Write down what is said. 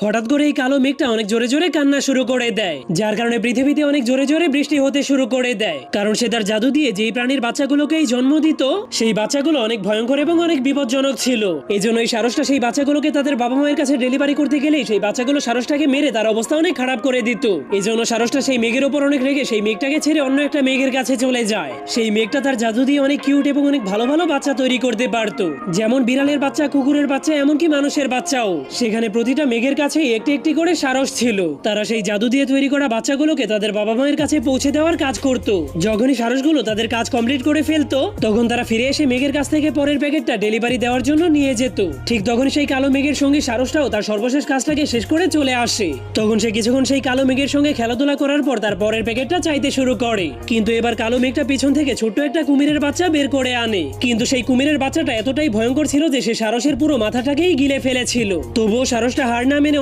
হঠাৎ করে এই কালো মেঘটা অনেক জোরে জোরে কান্না শুরু করে দেয়, যার কারণে পৃথিবীতে অনেক জোরে জোরে বৃষ্টি হতে শুরু করে দেয়। কারণ সে তার জাদু দিয়ে যেই প্রাণীর বাচ্চাগুলোকেই জন্ম দিত, সেই বাচ্চাগুলো অনেক ভয়ঙ্কর এবং অনেক বিপজ্জনক ছিল। এই জন্য এই সারসটা সেই বাচ্চাগুলোকে তাদের বাবা মায়ের কাছে ডেলিভারি করতে গেলেই সেই বাচ্চাগুলো সারসটাকে মেরে তার অবস্থা অনেক খারাপ করে দিত। এই জন্য সারসটা সেই মেঘের ওপর অনেক রেগে সেই মেঘটাকে ছেড়ে অন্য একটা মেঘের কাছে চলে যায়। সেই মেঘটা তার জাদু দিয়ে অনেক কিউট এবং অনেক ভালো ভালো বাচ্চা তৈরি করতে পারতো, যেমন বিড়ালের বাচ্চা, কুকুরের বাচ্চা, এমনকি মানুষের বাচ্চাও। সেখানে প্রতিটা মেঘের কাছে একটি একটি করে সারস ছিল। তারা সেই জাদু দিয়ে তৈরি করা বাচ্চাগুলোকে তাদের বাবা মায়ের কাছে পৌঁছে দেওয়ার কাজ করত। যখনই সারসগুলো তাদের কাজ কমপ্লিট করে ফেলতো, তখন তারা ফিরে এসে মেঘের কাছ থেকে পরের প্যাকেটটা ডেলিভারি দেওয়ার জন্য নিয়ে যেত। ঠিক তখনই সেই কালো মেঘের সঙ্গে সারসটাও তার সর্বশেষ কাজটাকে শেষ করে চলে আসে। তখন সে কিছুক্ষণ সেই কালো মেঘের সঙ্গে খেলাধুলা করার পর তার পরের প্যাকেটটা চাইতে শুরু করে। কিন্তু এবার কালো মেঘটা পিছন থেকে ছোট্ট একটা কুমিরের বাচ্চা বের করে আনে। কিন্তু সেই কুমিরের বাচ্চাটা এতটাই ভয়ঙ্কর ছিল যে সে সারসের পুরো মাথাটাকেই গিলে ফেলেছিল। তবুও সারসটা হার না মেনে